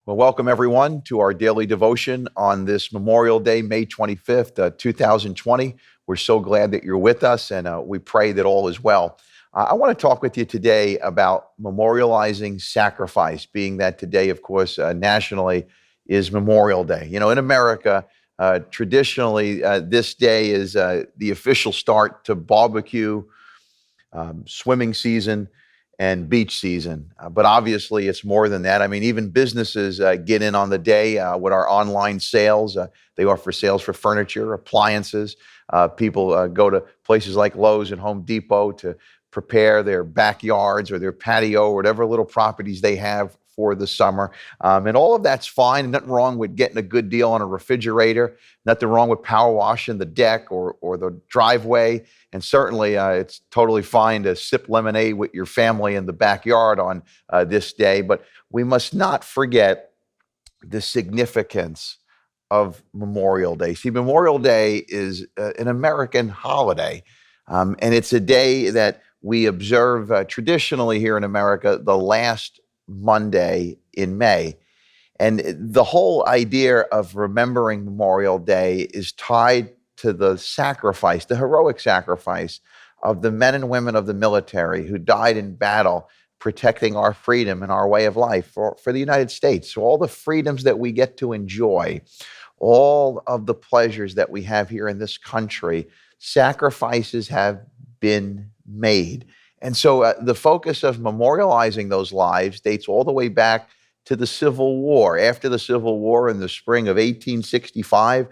Well, welcome everyone to our daily devotion on this Memorial Day, May 25th, 2020. We're so glad that you're with us, and we pray that all is well. I want to talk with you today about memorializing sacrifice, being that today, of course, nationally is Memorial Day. You know, in America, traditionally, this day is the official start to barbecue, swimming season, and beach season. But obviously, it's more than that. I mean, even businesses get in on the day with our online sales. They offer sales for furniture, appliances. People go to places like Lowe's and Home Depot to prepare their backyards or their patio or whatever little properties they have for the summer. And all of that's fine. Nothing wrong with getting a good deal on a refrigerator. Nothing wrong with power washing the deck or the driveway. And certainly it's totally fine to sip lemonade with your family in the backyard on this day. But we must not forget the significance of Memorial Day. See, Memorial Day is an American holiday. And it's a day that we observe traditionally here in America the last Monday in May. And the whole idea of remembering Memorial Day is tied to the sacrifice, the heroic sacrifice of the men and women of the military who died in battle protecting our freedom and our way of life for the United States. So all the freedoms that we get to enjoy, all of the pleasures that we have here in this country, sacrifices have been made. And so the focus of memorializing those lives dates all the way back to the Civil War. After the Civil War in the spring of 1865,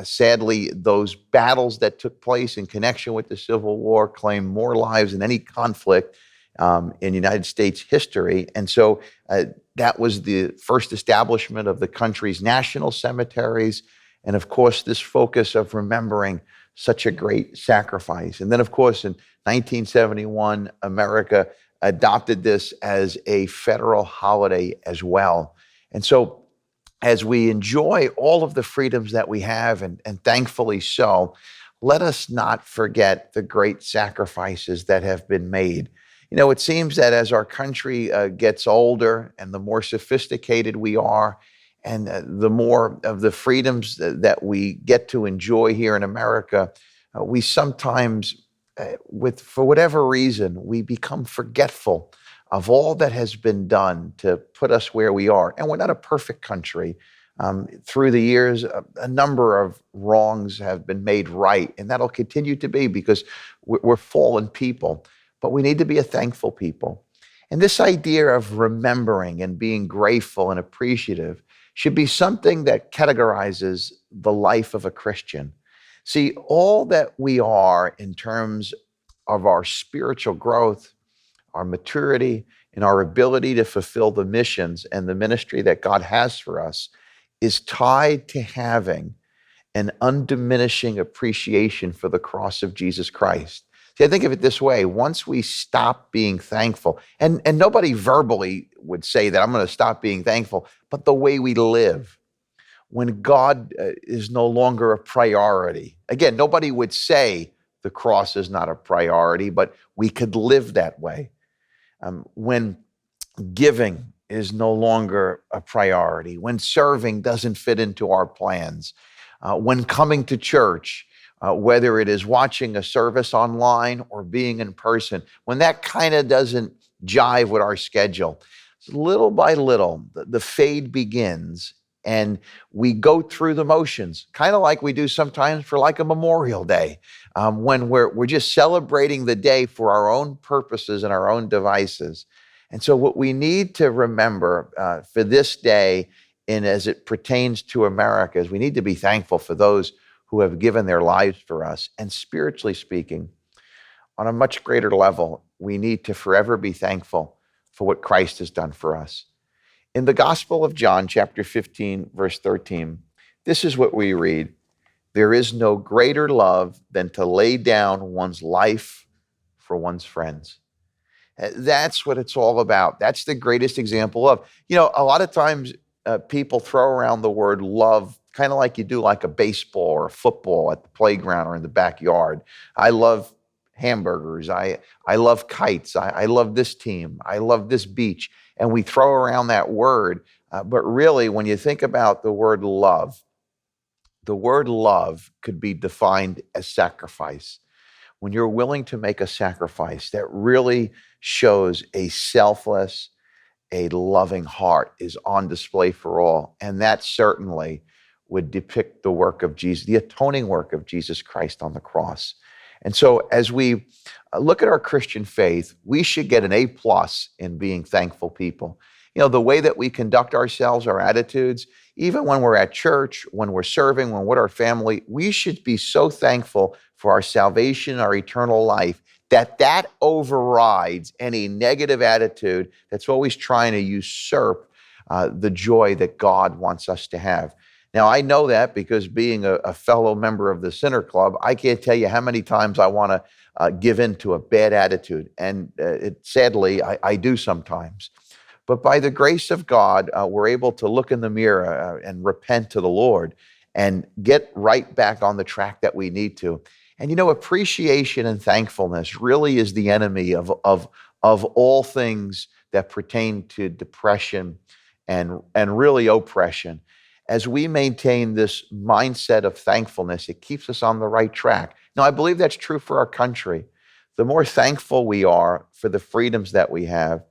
sadly, those battles that took place in connection with the Civil War claimed more lives than any conflict in United States history. And so that was the first establishment of the country's national cemeteries. And of course, this focus of remembering such a great sacrifice. And then, of course, in 1971, America adopted this as a federal holiday as well. And so as we enjoy all of the freedoms that we have, and thankfully so, let us not forget the great sacrifices that have been made. You know, it seems that as our country gets older and the more sophisticated we are, and the more of the freedoms that we get to enjoy here in America, we sometimes, for whatever reason, we become forgetful of all that has been done to put us where we are. And we're not a perfect country. Through the years, a number of wrongs have been made right, and that'll continue to be because we're fallen people. But we need to be a thankful people. And this idea of remembering and being grateful and appreciative should be something that categorizes the life of a Christian. See, all that we are in terms of our spiritual growth, our maturity, and our ability to fulfill the missions and the ministry that God has for us is tied to having an undiminishing appreciation for the cross of Jesus Christ. See, I think of it this way. Once we stop being thankful, and nobody verbally would say that I'm going to stop being thankful, but the way we live, when God is no longer a priority. Again, nobody would say the cross is not a priority, but we could live that way. When giving is no longer a priority, when serving doesn't fit into our plans, when coming to church, whether it is watching a service online or being in person, when that kind of doesn't jive with our schedule, little by little, the fade begins and we go through the motions, kind of like we do sometimes for like a Memorial Day, when we're just celebrating the day for our own purposes and our own devices. And so what we need to remember for this day, and as it pertains to America, is we need to be thankful for those who have given their lives for us. And spiritually speaking, on a much greater level, we need to forever be thankful for what Christ has done for us. In the Gospel of John, chapter 15, verse 13, this is what we read. There is no greater love than to lay down one's life for one's friends. That's what it's all about. That's the greatest example of, you know, a lot of times people throw around the word love kind of like you do like a baseball or a football at the playground or in the backyard. I love hamburgers. I love kites. I love this team. I love this beach. And we throw around that word But really, when you think about the word love could be defined as sacrifice. When you're willing to make a sacrifice that really shows a selfless, a loving heart is on display for all. And that certainly would depict the work of Jesus, the atoning work of Jesus Christ on the cross. And so as we look at our Christian faith, we should get an A plus in being thankful people. You know, the way that we conduct ourselves, our attitudes, even when we're at church, when we're serving, when we're with our family, we should be so thankful for our salvation, our eternal life, that overrides any negative attitude that's always trying to usurp the joy that God wants us to have. Now, I know that because being a fellow member of the Sinner Club, I can't tell you how many times I want to give in to a bad attitude. And sadly, I do sometimes. But by the grace of God, we're able to look in the mirror and repent to the Lord and get right back on the track that we need to. And you know, appreciation and thankfulness really is the enemy of all things that pertain to depression and really oppression. As we maintain this mindset of thankfulness, it keeps us on the right track. Now, I believe that's true for our country. The more thankful we are for the freedoms that we have,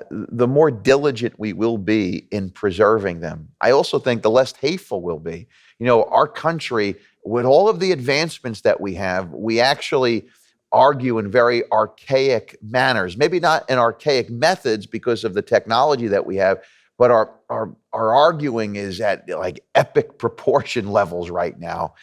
the more diligent we will be in preserving them. I also think the less hateful we'll be. You know, our country, with all of the advancements that we have, we actually argue in very archaic manners, maybe not in archaic methods because of the technology that we have, but our arguing is at like epic proportion levels right now.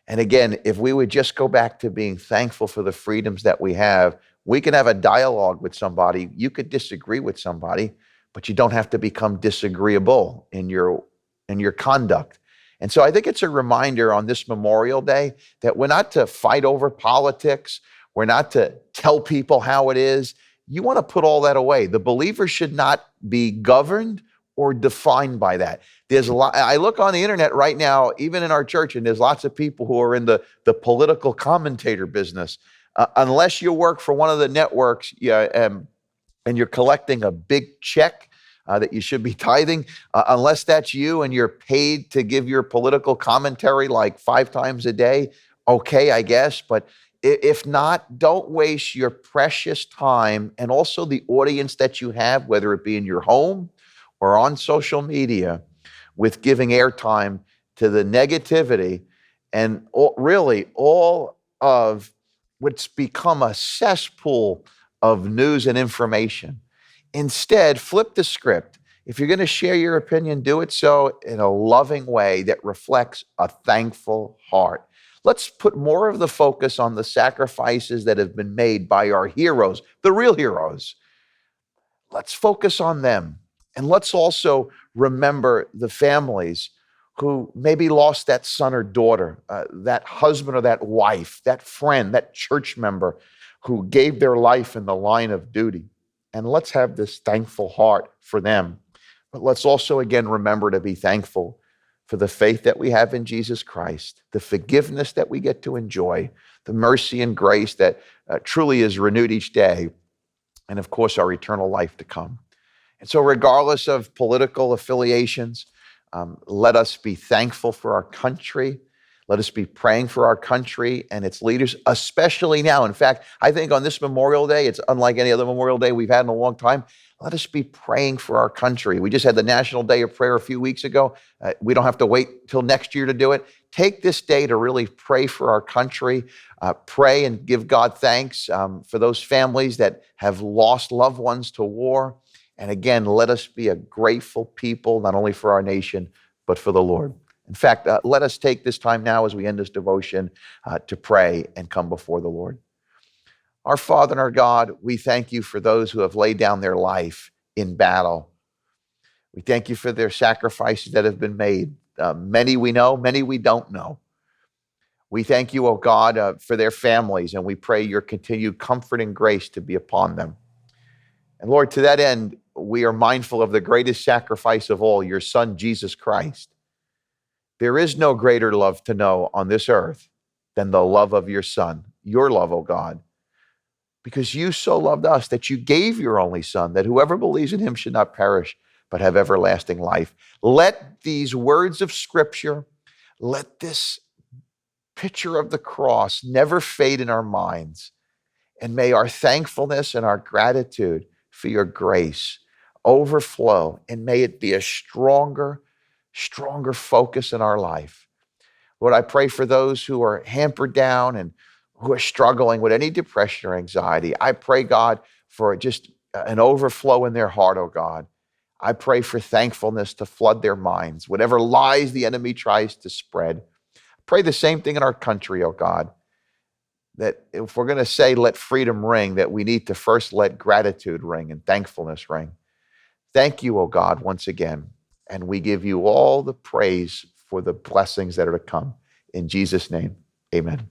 And again, if we would just go back to being thankful for the freedoms that we have, we can have a dialogue with somebody. You could disagree with somebody, but you don't have to become disagreeable in your conduct. And so I think it's a reminder on this Memorial Day that we're not to fight over politics. We're not to tell people how it is. You want to put all that away. The believer should not be governed or defined by that. There's a lot. I look on the internet right now, even in our church, and there's lots of people who are in the political commentator business. Unless you work for one of the networks, and you're collecting a big check that you should be tithing, unless that's you and you're paid to give your political commentary like 5 times a day, okay, I guess. But if not, don't waste your precious time and also the audience that you have, whether it be in your home or on social media, with giving airtime to the negativity and really all of what's become a cesspool of news and information. Instead, flip the script. If you're going to share your opinion, do it so in a loving way that reflects a thankful heart. Let's put more of the focus on the sacrifices that have been made by our heroes, the real heroes. Let's focus on them. And let's also remember the families who maybe lost that son or daughter, that husband or that wife, that friend, that church member who gave their life in the line of duty. And let's have this thankful heart for them. But let's also, again, remember to be thankful for the faith that we have in Jesus Christ, the forgiveness that we get to enjoy, the mercy and grace that truly is renewed each day, and of course, our eternal life to come. And so regardless of political affiliations, let us be thankful for our country. Let us be praying for our country and its leaders, especially now. In fact, I think on this Memorial Day, it's unlike any other Memorial Day we've had in a long time. Let us be praying for our country. We just had the National Day of Prayer a few weeks ago. We don't have to wait till next year to do it. Take this day to really pray for our country, pray and give God thanks for those families that have lost loved ones to war. And again, let us be a grateful people, not only for our nation, but for the Lord. In fact, let us take this time now as we end this devotion to pray and come before the Lord. Our Father and our God, we thank you for those who have laid down their life in battle. We thank you for their sacrifices that have been made. Many we know, many we don't know. We thank you, oh God, for their families, and we pray your continued comfort and grace to be upon them. And Lord, to that end, we are mindful of the greatest sacrifice of all, your Son, Jesus Christ. There is no greater love to know on this earth than the love of your Son, your love, oh God, because you so loved us that you gave your only Son, that whoever believes in him should not perish, but have everlasting life. Let these words of Scripture, let this picture of the cross never fade in our minds. And may our thankfulness and our gratitude for your grace overflow, and may it be a stronger, stronger focus in our life. Lord, I pray for those who are hampered down and who are struggling with any depression or anxiety. I pray, God, for just an overflow in their heart, oh God. I pray for thankfulness to flood their minds, whatever lies the enemy tries to spread. Pray the same thing in our country, oh God, that if we're going to say, let freedom ring, that we need to first let gratitude ring and thankfulness ring. Thank you, oh God, once again. And we give you all the praise for the blessings that are to come. In Jesus' name, amen.